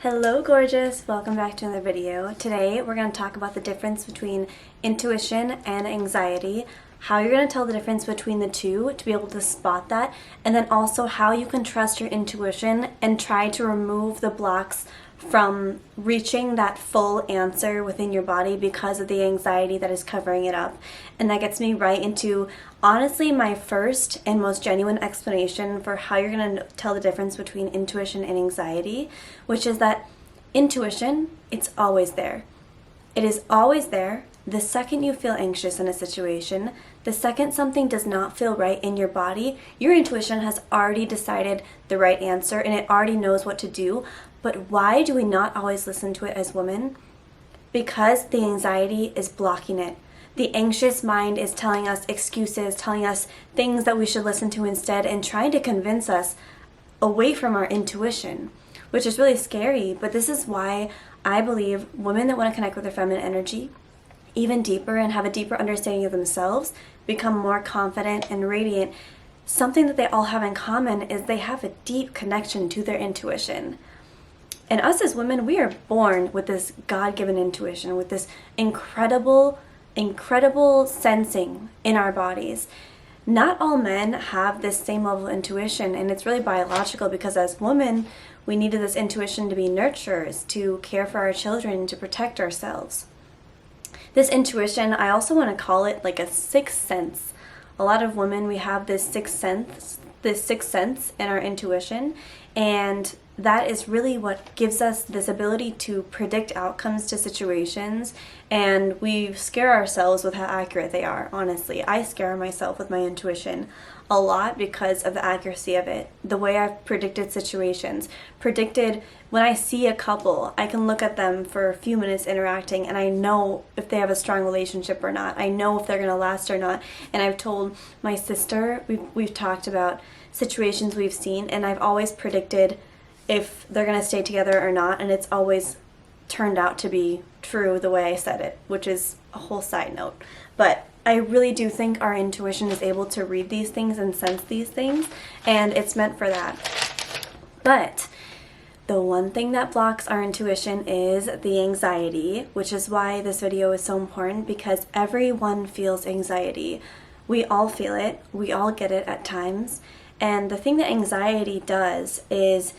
Hello gorgeous, welcome back to another video. Today we're going to talk about the difference between intuition and anxiety, how you're going to tell the difference between the two to be able to spot that, and then also how you can trust your intuition and try to remove the blocks from reaching that full answer within your body because of the anxiety that is covering it up. And that gets me right into honestly my first and most genuine explanation for how you're going to tell the difference between intuition and anxiety, which is that intuition, it's always there. It is always there. The second you feel anxious in a situation, the second something does not feel right in your body, your intuition has already decided the right answer and it already knows what to do. But why do we not always listen to it as women? Because the anxiety is blocking it. The anxious mind is telling us excuses, telling us things that we should listen to instead, and trying to convince us away from our intuition, which is really scary. But this is why I believe women that want to connect with their feminine energy even deeper and have a deeper understanding of themselves become more confident and radiant. Something that they all have in common is they have a deep connection to their intuition. And us as women, we are born with this God-given intuition, with this incredible sensing in our bodies. Not all men have this same level of intuition, and it's really biological because as women, we needed this intuition to be nurturers, to care for our children, to protect ourselves. This intuition, I also want to call it like a sixth sense. A lot of women, we have this sixth sense in our intuition, and that is really what gives us this ability to predict outcomes to situations, and we scare ourselves with how accurate they are, honestly. I scare myself with my intuition a lot because of the accuracy of it. The way I've predicted situations. Predicted when I see a couple, I can look at them for a few minutes interacting and I know if they have a strong relationship or not. I know if they're going to last or not. And I've told my sister, we've talked about situations we've seen, and I've always predicted if they're going to stay together or not, and it's always turned out to be true the way I said it, which is a whole side note. But I really do think our intuition is able to read these things and sense these things, and it's meant for that. But the one thing that blocks our intuition is the anxiety, which is why this video is so important, because everyone feels anxiety. We all feel it. We all get it at times. And the thing that anxiety does is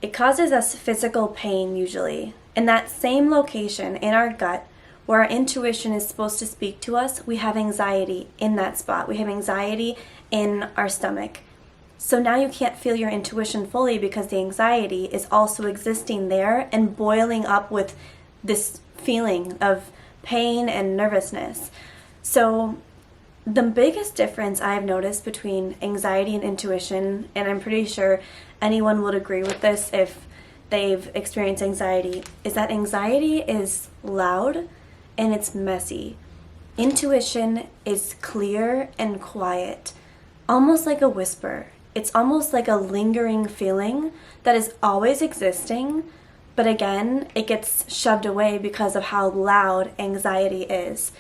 it causes us physical pain usually. In that same location in our gut where our intuition is supposed to speak to us, we have anxiety in that spot. We have anxiety in our stomach. So now you can't feel your intuition fully because the anxiety is also existing there and boiling up with this feeling of pain and nervousness. So the biggest difference I've noticed between anxiety and intuition, and I'm pretty sure anyone would agree with this if they've experienced anxiety, is that anxiety is loud and it's messy. Intuition is clear and quiet, almost like a whisper. It's almost like a lingering feeling that is always existing, but again, it gets shoved away because of how loud anxiety is.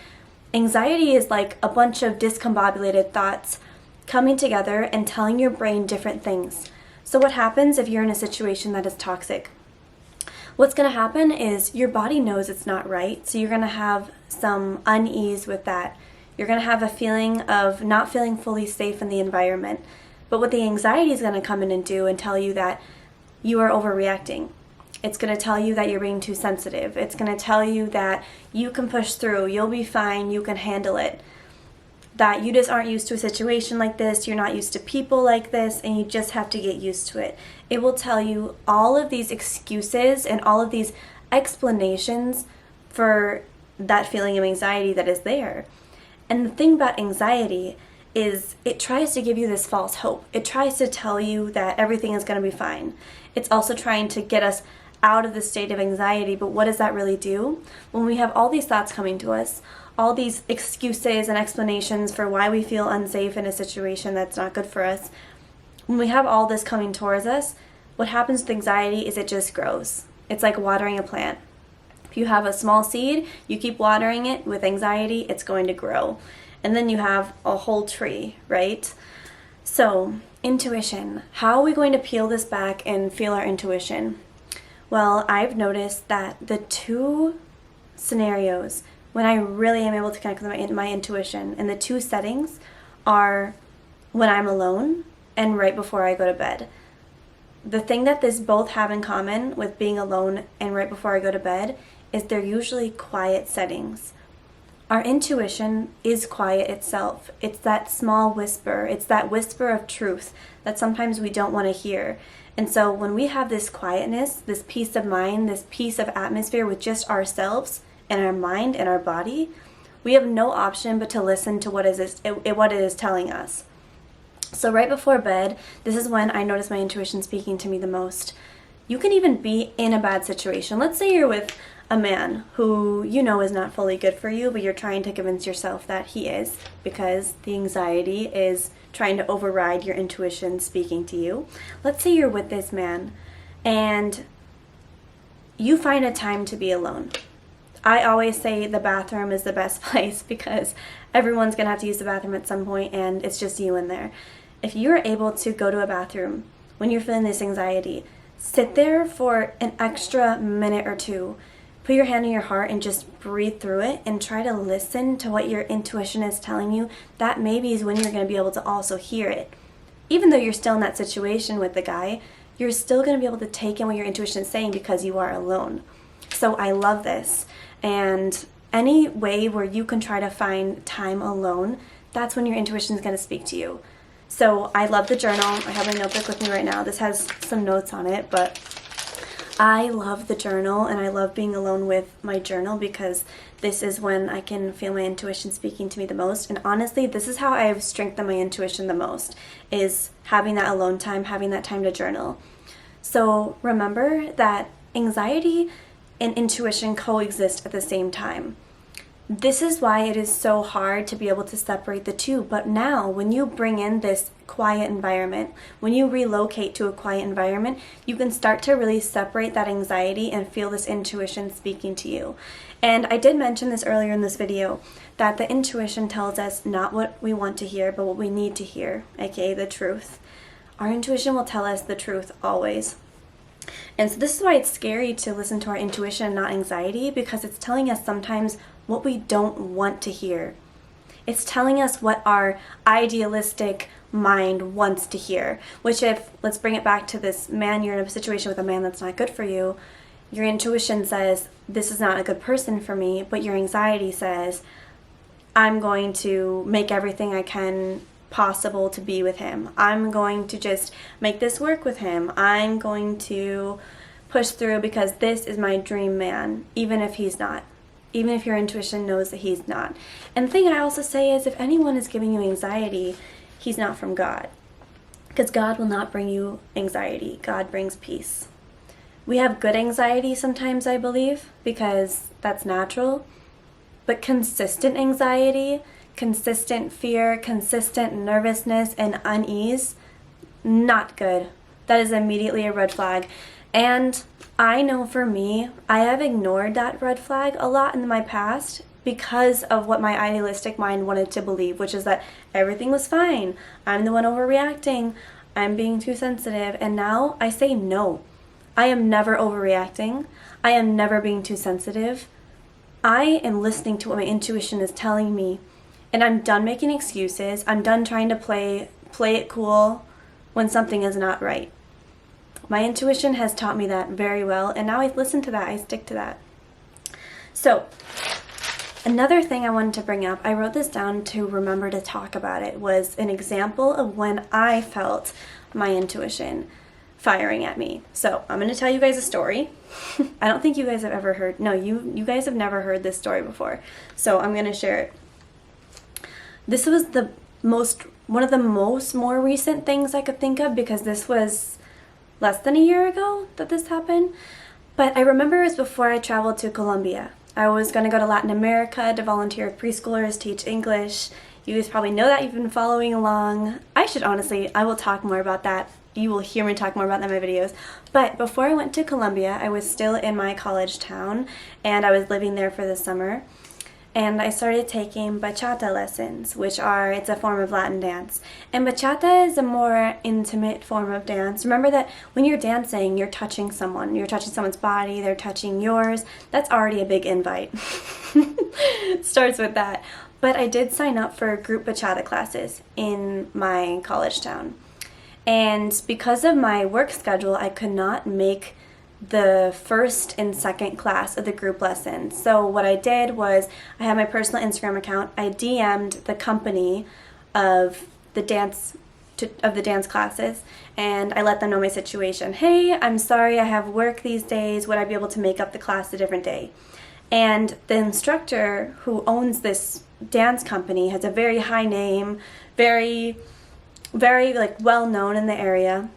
Anxiety is like a bunch of discombobulated thoughts coming together and telling your brain different things. So what happens if you're in a situation that is toxic? What's going to happen is your body knows it's not right, so you're going to have some unease with that. You're going to have a feeling of not feeling fully safe in the environment. But what the anxiety is going to come in and do and tell you that you are overreacting. It's going to tell you that you're being too sensitive. It's going to tell you that you can push through, you'll be fine, you can handle it. That you just aren't used to a situation like this, you're not used to people like this, and you just have to get used to it. It will tell you all of these excuses and all of these explanations for that feeling of anxiety that is there. And the thing about anxiety is it tries to give you this false hope. It tries to tell you that everything is going to be fine. It's also trying to get us out of the state of anxiety, but what does that really do? When we have all these thoughts coming to us, all these excuses and explanations for why we feel unsafe in a situation that's not good for us, when we have all this coming towards us, what happens with anxiety is it just grows. It's like watering a plant. If you have a small seed, you keep watering it, with anxiety, it's going to grow. And then you have a whole tree, right? So, intuition. How are we going to peel this back and feel our intuition? Well, I've noticed that the two scenarios when I really am able to connect with my intuition, and the two settings are when I'm alone and right before I go to bed. The thing that this both have in common with being alone and right before I go to bed is they're usually quiet settings. Our intuition is quiet itself. It's that small whisper. It's that whisper of truth that sometimes we don't want to hear. And so when we have this quietness, this peace of mind, this peace of atmosphere with just ourselves and our mind and our body, we have no option but to listen to what it is telling us. So right before bed, this is when I notice my intuition speaking to me the most. You can even be in a bad situation. Let's say you're with a man who you know is not fully good for you, but you're trying to convince yourself that he is, because the anxiety is trying to override your intuition speaking to you. Let's say you're with this man and you find a time to be alone. I always say the bathroom is the best place because everyone's going to have to use the bathroom at some point and it's just you in there. If you're able to go to a bathroom when you're feeling this anxiety, sit there for an extra minute or two. Put your hand on your heart and just breathe through it and try to listen to what your intuition is telling you. That maybe is when you're going to be able to also hear it. Even though you're still in that situation with the guy, you're still going to be able to take in what your intuition is saying because you are alone. So I love this. And any way where you can try to find time alone, that's when your intuition is going to speak to you. So I love the journal. I have my notebook with me right now. This has some notes on it, but I love the journal and I love being alone with my journal because this is when I can feel my intuition speaking to me the most. And honestly, this is how I've strengthened my intuition the most, is having that alone time, having that time to journal. So remember that anxiety and intuition coexist at the same time. This is why it is so hard to be able to separate the two. But now, when you bring in this quiet environment, when you relocate to a quiet environment, you can start to really separate that anxiety and feel this intuition speaking to you. And I did mention this earlier in this video, that the intuition tells us not what we want to hear, but what we need to hear, aka the truth. Our intuition will tell us the truth always. And so this is why it's scary to listen to our intuition and not anxiety, because it's telling us sometimes what we don't want to hear. It's telling us what our idealistic mind wants to hear, which let's bring it back to this man, you're in a situation with a man that's not good for you. Your intuition says, this is not a good person for me, but your anxiety says, I'm going to make everything I can possible to be with him. I'm going to just make this work with him. I'm going to push through because this is my dream man, even if he's not. Even if your intuition knows that he's not. And the thing I also say is, if anyone is giving you anxiety, he's not from God. Because God will not bring you anxiety. God brings peace. We have good anxiety sometimes, I believe, because that's natural. But consistent anxiety, consistent fear, consistent nervousness and unease, not good. That is immediately a red flag. And I know for me, I have ignored that red flag a lot in my past because of what my idealistic mind wanted to believe, which is that everything was fine. I'm the one overreacting. I'm being too sensitive. And now I say no. I am never overreacting. I am never being too sensitive. I am listening to what my intuition is telling me. And I'm done making excuses. I'm done trying to play it cool when something is not right. My intuition has taught me that very well, and now I listen to that, I stick to that. So, another thing I wanted to bring up, I wrote this down to remember to talk about it, was an example of when I felt my intuition firing at me. So, I'm going to tell you guys a story. I don't think you guys have ever heard, no, you guys have never heard this story before, so I'm going to share it. This was one of the more recent things I could think of, because this was less than a year ago that this happened. But I remember it was before I traveled to Colombia. I was going to go to Latin America to volunteer with preschoolers, teach English. You guys probably know that, you've been following along. I will talk more about that. You will hear me talk more about that in my videos. But before I went to Colombia, I was still in my college town and I was living there for the summer. and I started taking bachata lessons, it's a form of Latin dance. And bachata is a more intimate form of dance. Remember that when you're dancing, you're touching someone. You're touching someone's body, they're touching yours. That's already a big invite. Starts with that. But I did sign up for group bachata classes in my college town. And because of my work schedule, I could not make the first and second class of the group lessons. So what I did was I had my personal Instagram account. I DM'd the company of the dance classes, and I let them know my situation. Hey, I'm sorry, I have work these days. Would I be able to make up the class a different day? And the instructor who owns this dance company has a very high name, very well known in the area.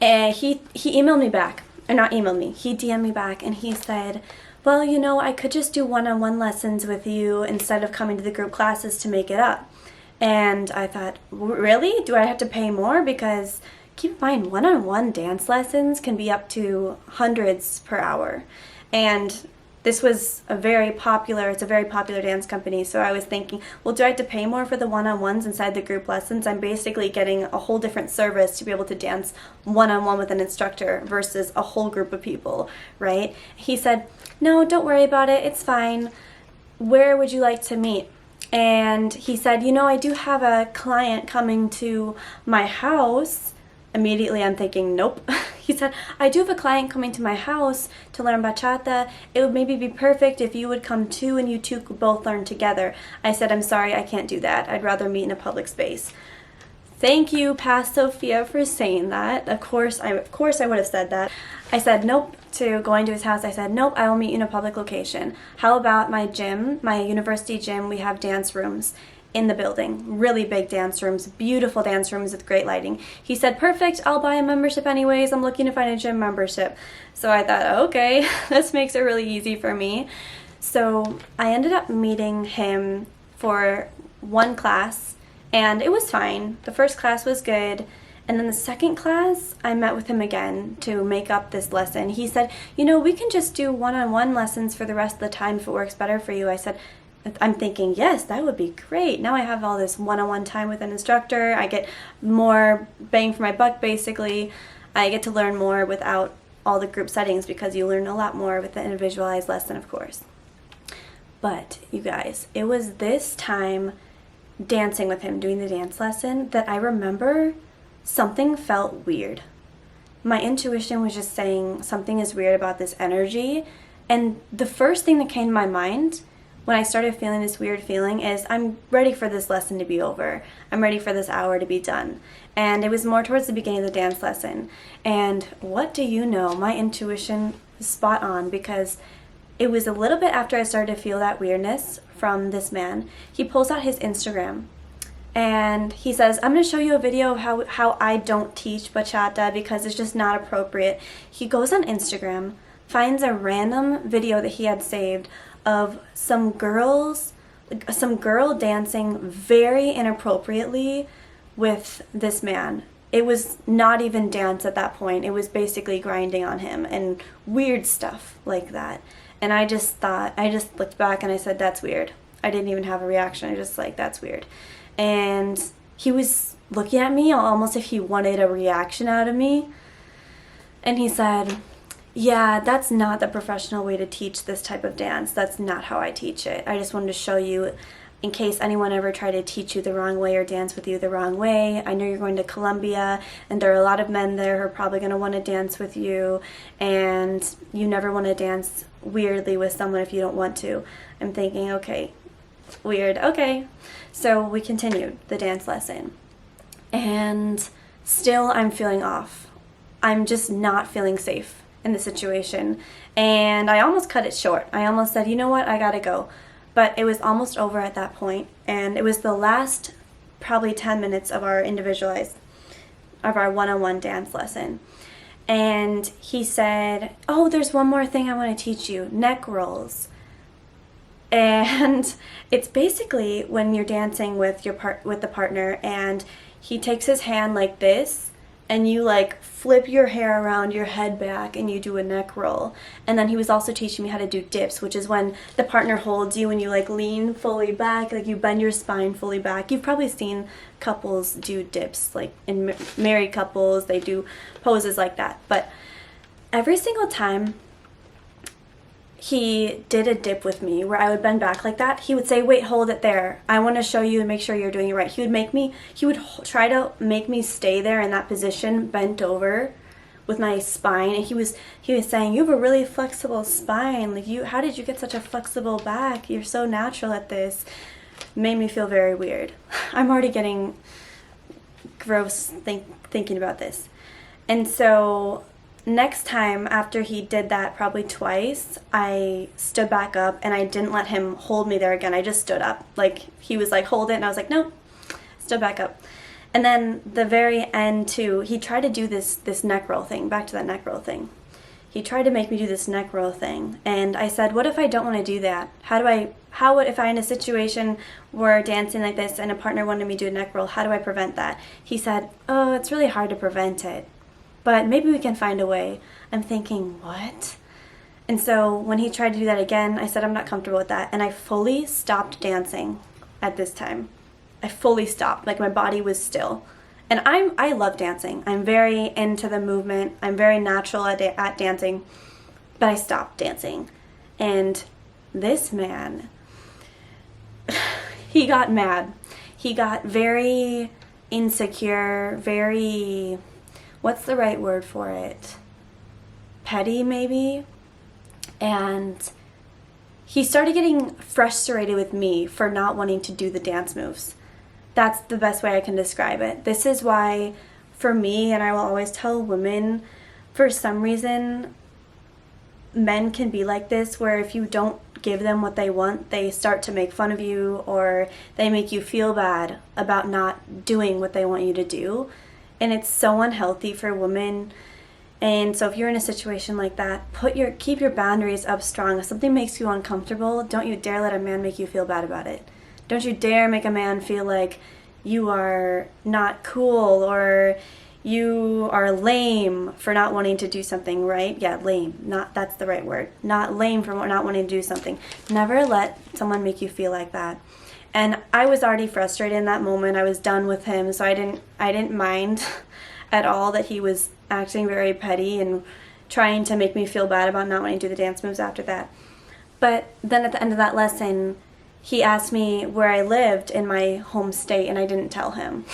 And he emailed me back, or not emailed me, he DM'd me back, and he said, well, I could just do one-on-one lessons with you instead of coming to the group classes to make it up. And I thought, really? Do I have to pay more? Because keep in mind, one-on-one dance lessons can be up to hundreds per hour. And this was it's a very popular dance company, so I was thinking, well, do I have to pay more for the one-on-ones inside the group lessons? I'm basically getting a whole different service to be able to dance one-on-one with an instructor versus a whole group of people, right? He said, no, don't worry about it, it's fine. Where would you like to meet? And he said, I do have a client coming to my house. Immediately I'm thinking, nope. He said, I do have a client coming to my house to learn bachata. It would maybe be perfect if you would come too and you two could both learn together. I said, I'm sorry, I can't do that. I'd rather meet in a public space. Thank you, Past Sophia, for saying that. Of course I would have said that. I said nope to going to his house. I said, nope, I will meet you in a public location. How about my gym, my university gym? We have dance rooms in the building, really big dance rooms, beautiful dance rooms with great lighting. He said, perfect, I'll buy a membership anyways. I'm looking to find a gym membership. So I thought, okay, this makes it really easy for me. So I ended up meeting him for one class, and it was fine. The first class was good. And then the second class, I met with him again to make up this lesson. He said, we can just do one-on-one lessons for the rest of the time if it works better for you. I said, I'm thinking, yes, that would be great. Now I have all this one-on-one time with an instructor. I get more bang for my buck, basically. I get to learn more without all the group settings because you learn a lot more with the individualized lesson, of course. But, you guys, it was this time dancing with him, doing the dance lesson, that I remember something felt weird. My intuition was just saying something is weird about this energy. And the first thing that came to my mind when I started feeling this weird feeling is, I'm ready for this lesson to be over. I'm ready for this hour to be done. And it was more towards the beginning of the dance lesson. And what do you know? My intuition was spot on, because it was a little bit after I started to feel that weirdness from this man. He pulls out his Instagram and he says, I'm going to show you a video of how I don't teach bachata because it's just not appropriate. He goes on Instagram, finds a random video that he had saved of some girl dancing very inappropriately with this man. It was not even dance at that point. It was basically grinding on him and weird stuff like that. And I just looked back and I said, that's weird. I didn't even have a reaction. I just that's weird. And he was looking at me almost if he wanted a reaction out of me. And he said, yeah, that's not the professional way to teach this type of dance. That's not how I teach it. I just wanted to show you in case anyone ever tried to teach you the wrong way or dance with you the wrong way. I know you're going to Colombia and there are a lot of men there who are probably going to want to dance with you, and you never want to dance weirdly with someone if you don't want to. I'm thinking, okay, weird, okay. So we continued the dance lesson, and still I'm feeling off. I'm just not feeling safe in the situation, and I almost cut it short. I almost said, you know what, I gotta go. But it was almost over at that point, and it was the last probably 10 minutes of our one-on-one dance lesson. And he said, oh, there's one more thing I want to teach you, neck rolls. And it's basically when you're dancing with the partner, and he takes his hand like this and you like flip your hair around your head back and you do a neck roll. And then he was also teaching me how to do dips, which is when the partner holds you and you like lean fully back, like you bend your spine fully back. You've probably seen couples do dips, like in married couples, they do poses like that. But every single time he did a dip with me where I would bend back like that, he would say, wait, hold it there. I want to show you and make sure you're doing it right. He would try to make me stay there in that position, bent over with my spine. And he was saying, you have a really flexible spine. Like, how did you get such a flexible back? You're so natural at this. Made me feel very weird. I'm already getting gross thinking about this. And so next time after he did that probably twice, I stood back up and I didn't let him hold me there again. I just stood up. Like, he was like, hold it, and I was like, no, stood back up. And then the very end too, he tried to do this neck roll thing, back to that neck roll thing. He tried to make me do this neck roll thing. And I said, what if I don't want to do that? If I'm in a situation where dancing like this and a partner wanted me to do a neck roll, how do I prevent that? He said, oh, it's really hard to prevent it, but maybe we can find a way. I'm thinking, what? And so when he tried to do that again, I said, I'm not comfortable with that. And I fully stopped dancing at this time. I fully stopped, like my body was still. And I love dancing. I'm very into the movement. I'm very natural at dancing, but I stopped dancing. And this man, he got mad. He got very insecure, very, what's the right word for it? Petty, maybe? And he started getting frustrated with me for not wanting to do the dance moves. That's the best way I can describe it. This is why, for me, and I will always tell women, for some reason, men can be like this, where if you don't give them what they want, they start to make fun of you, or they make you feel bad about not doing what they want you to do. And it's so unhealthy for women. And so if you're in a situation like that, keep your boundaries up strong. If something makes you uncomfortable, don't you dare let a man make you feel bad about it. Don't you dare make a man feel like you are not cool or you are lame for not wanting to do something, right? Yeah, lame. That's the right word. Not lame for not wanting to do something. Never let someone make you feel like that. And I was already frustrated in that moment. I was done with him, so I didn't mind at all that he was acting very petty and trying to make me feel bad about not wanting to do the dance moves after that. But then at the end of that lesson, he asked me where I lived in my home state, and I didn't tell him.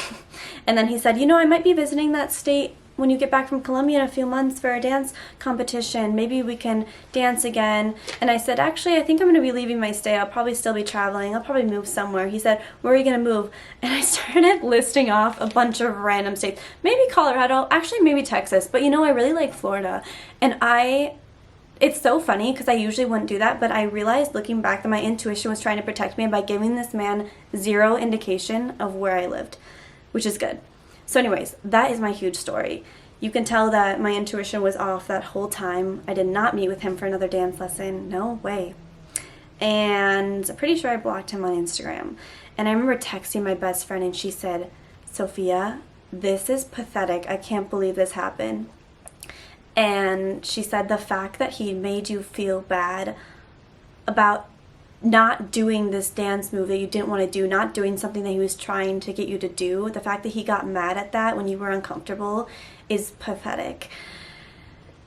And then he said, I might be visiting that state when you get back from Colombia in a few months for a dance competition. Maybe we can dance again. And I said, actually, I think I'm going to be leaving my state. I'll probably still be traveling. I'll probably move somewhere. He said, where are you going to move? And I started listing off a bunch of random states. Maybe Colorado, actually maybe Texas. But I really like Florida. And it's so funny because I usually wouldn't do that, but I realized looking back that my intuition was trying to protect me by giving this man zero indication of where I lived, which is good. So anyways, that is my huge story. You can tell that my intuition was off that whole time. I did not meet with him for another dance lesson. No way. And I'm pretty sure I blocked him on Instagram. And I remember texting my best friend and she said, Sophia, this is pathetic. I can't believe this happened. And she said the fact that he made you feel bad about not doing this dance move that you didn't want to do, not doing something that he was trying to get you to do, the fact that he got mad at that when you were uncomfortable is pathetic.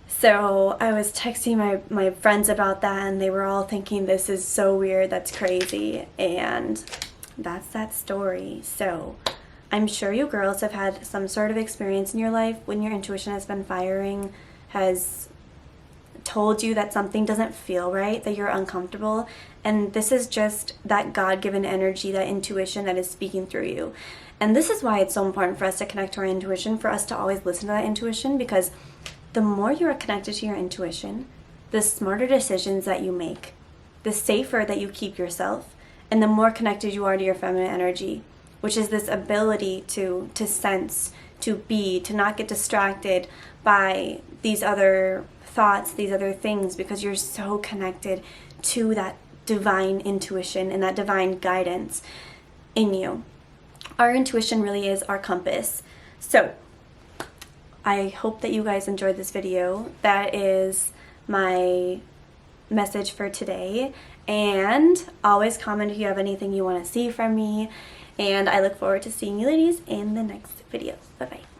So I was texting my friends about that, and they were all thinking, this is so weird, that's crazy. And that's that story. So I'm sure you girls have had some sort of experience in your life when your intuition has been firing, has told you that something doesn't feel right, that you're uncomfortable, and this is just that God-given energy, that intuition that is speaking through you. And this is why it's so important for us to connect to our intuition, for us to always listen to that intuition, because the more you are connected to your intuition, the smarter decisions that you make, the safer that you keep yourself, and the more connected you are to your feminine energy, which is this ability to sense, to be, to not get distracted by these other thoughts, these other things, because you're so connected to that divine intuition and that divine guidance in you. Our intuition really is our compass. So I hope that you guys enjoyed this video. That is my message for today. And always comment if you have anything you want to see from me. And I look forward to seeing you ladies in the next video. Bye-bye.